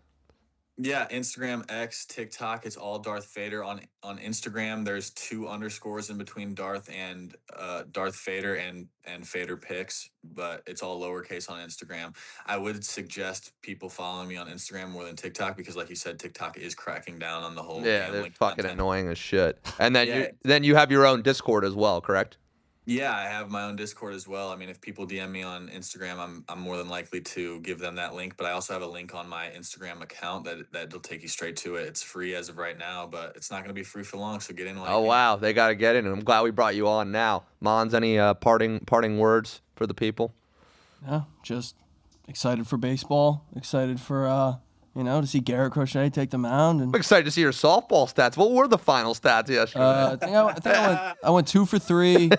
Yeah, Instagram, X, TikTok. It's all Darth Vader on Instagram. There's two underscores in between Darth Vader and Vader pics, but it's all lowercase on Instagram. I would suggest people following me on Instagram more than TikTok because, like you said, TikTok is cracking down on the whole Yeah, they're gambling fucking content. annoying as shit. And then Yeah, you have your own Discord as well, correct? Yeah, I have my own Discord as well. I mean, if people DM me on Instagram, I'm more than likely to give them that link. But I also have a link on my Instagram account that'll take you straight to it. It's free as of right now, but it's not going to be free for long. So get in while Oh, you can. wow. They got to get in, and I'm glad we brought you on now. Mons, any parting words for the people? Yeah, just excited for baseball. Excited for to see Garrett Crochet take the mound. And I'm excited to see your softball stats. What were the final stats yesterday? I think I went 2 for 3.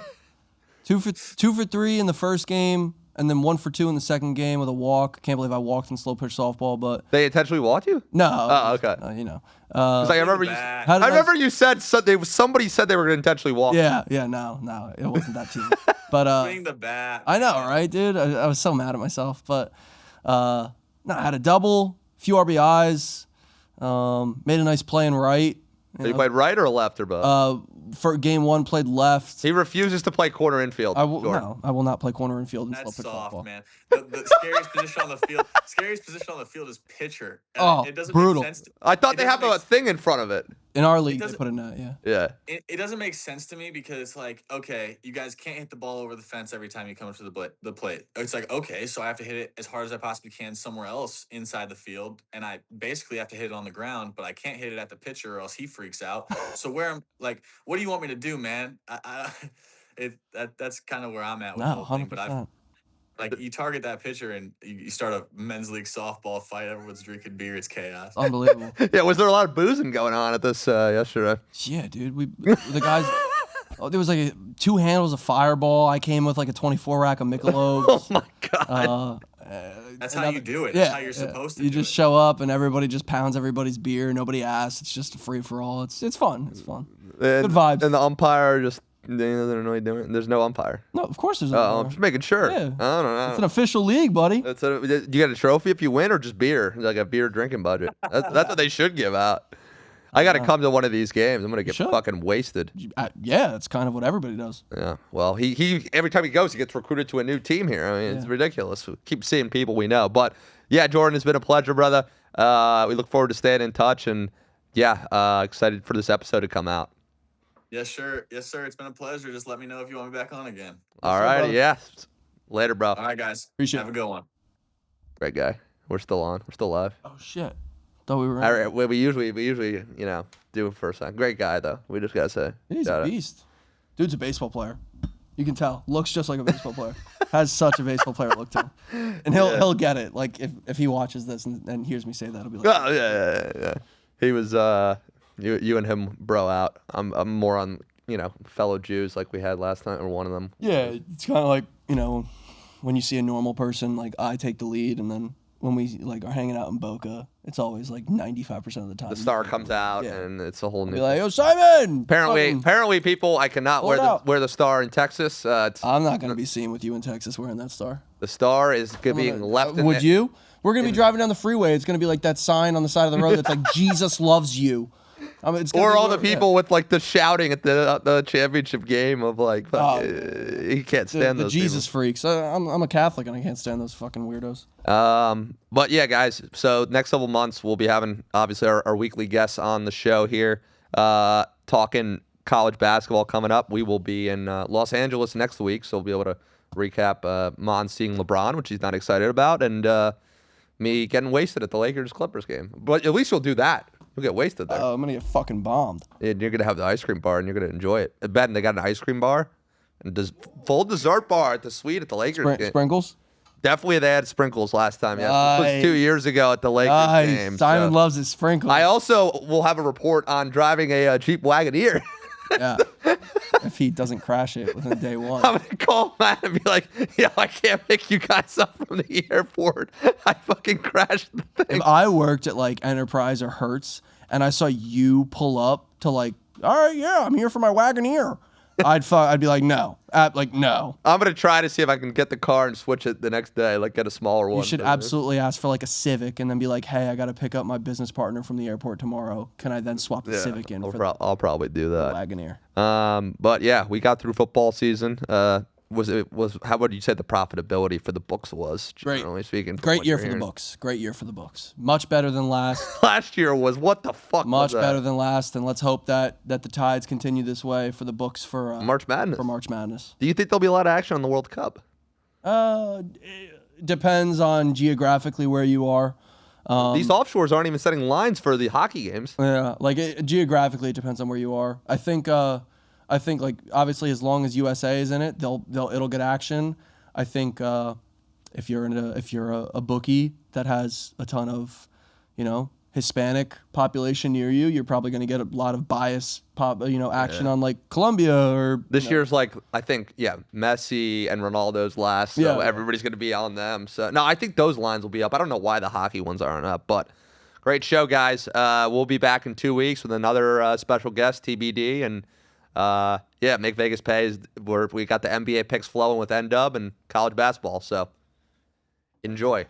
Two for 3 in the first game, and then 1 for 2 in the second game with a walk. Can't believe I walked in slow pitch softball, but They intentionally walked you? no. Oh, okay. It's like I remember you said somebody said they were going to intentionally walk. Yeah, no, it wasn't that team. But Bring the bat. I know, right, dude? I was so mad at myself, but I had a double, few RBIs, made a nice play in right. You played right or left or both? For game 1, played left. He refuses to play corner infield. I will not play corner infield in slow That's pitch soft, softball. man. The scariest position on the field. Scariest position on the field is pitcher. And it doesn't brutal. make sense. I thought they have a thing in front of it. In our league, they put a net, yeah. Yeah. It doesn't make sense to me because it's like, okay, you guys can't hit the ball over the fence every time you come up to the plate. It's like, okay, so I have to hit it as hard as I possibly can somewhere else inside the field, and I basically have to hit it on the ground, but I can't hit it at the pitcher or else he freaks out. So what do you want me to do, man? That's kind of where I'm at with the No, whole thing. 100%. But you target that pitcher and you start a men's league softball fight. Everyone's drinking beer. It's chaos. Unbelievable. Yeah, was there a lot of boozing going on at this yesterday? Yeah, dude. The guys. There was like 2 handles of Fireball. I came with like a 24 rack of Michelob's. Oh my god. That's how you do it. Yeah, That's how you're supposed to. You just show up and everybody just pounds everybody's beer. Nobody asks. It's just a free for all. It's fun. It's fun. And, Good vibes. And the umpire just doesn't know what he's doing. There's no umpire. No, of course there's no. Oh, I'm just making sure. Yeah. I don't know. It's an official league, buddy. You get a trophy if you win, or just beer, like a beer drinking budget. That's what they should give out. I got to come to one of these games. I'm gonna get fucking wasted. Yeah, that's kind of what everybody does. Yeah. Well, he every time he goes, he gets recruited to a new team here. I mean, it's ridiculous. We keep seeing people we know. But yeah, Jordan, it's been a pleasure, brother. We look forward to staying in touch, and excited for this episode to come out. Yes, sure. Yes, sir. It's been a pleasure. Just let me know if you want me back on again. All right. Yeah. Later, bro. All right, guys. Appreciate Have a good one. Great guy. We're still on. We're still live. Oh shit. Thought we were. All right. We usually do it first time. Great guy though. We just gotta say. He's a beast. Dude's a baseball player. You can tell. Looks just like a baseball player. Has such a baseball player look to him. And he'll get it. Like if he watches this and hears me say that, he'll be like, oh yeah. He was you and him bro out. I'm more on fellow Jews like we had last time, or one of them. yeah. It's kind of like when you see a normal person, like I take the lead, and then when we like are hanging out in Boca, it's always like 95% of the time The star comes out and it's a whole new. be like, yo, Simon. Apparently, people, I cannot wear the star in Texas. I'm not gonna be seen with you in Texas wearing that star. The star is being left. Would you? We're gonna be driving down the freeway. It's gonna be like that sign on the side of the road that's like Jesus loves you. Or all the people with like the shouting at the championship game of like, he can't stand the those Jesus people. freaks. I'm a Catholic and I can't stand those fucking weirdos. But yeah, guys. So next couple months we'll be having obviously our weekly guests on the show here, talking college basketball coming up. We will be in Los Angeles next week, so we'll be able to recap Mon seeing LeBron, which he's not excited about, and me getting wasted at the Lakers-Clippers game. But at least you'll do that. You'll get wasted there. Oh, I'm gonna get fucking bombed. And you're gonna have the ice cream bar, and you're gonna enjoy it. Ben, they got an ice cream bar, and full dessert bar at the suite at the Lakers game. Sprinkles. Definitely, they had sprinkles last time. Yeah, it was 2 years ago at the Lakers game. Simon loves his sprinkles. I also will have a report on driving a Jeep Wagoneer. Yeah. If he doesn't crash it within day one. I'm gonna call Matt and be like, "Yeah, I can't pick you guys up from the airport. I fucking crashed the thing." If I worked at like Enterprise or Hertz and I saw you pull up to like, all right, yeah, I'm here for my Wagoneer, I'd be like, no, no. I'm gonna try to see if I can get the car and switch it the next day, like get a smaller one. You should absolutely ask for like a Civic and then be like, hey, I got to pick up my business partner from the airport tomorrow. Can I then swap the Civic in for I'll probably do the that. Wagoneer? But yeah, we got through football season. how would you say the profitability for the books was, Great. generally speaking? Great year for the books. Great year for the books. Much better than last. Last year was what the fuck? Much was that? better than last, and let's hope that the tides continue this way for the books for March Madness. For March Madness. Do you think there'll be a lot of action on the World Cup? It depends on geographically where you are. These offshores aren't even setting lines for the hockey games. Yeah, like geographically, it depends on where you are. I think like obviously as long as USA is in it, it'll get action. I think if you're a bookie that has a ton of, Hispanic population near you, you're probably going to get a lot of action on like Colombia or this year's like I think Messi and Ronaldo's last, so everybody's going to be on them. So no, I think those lines will be up. I don't know why the hockey ones aren't up, but great show, guys. We'll be back in 2 weeks with another special guest, TBD, and Make Vegas Pay. We got the NBA picks flowing with N-Dub and college basketball, so enjoy.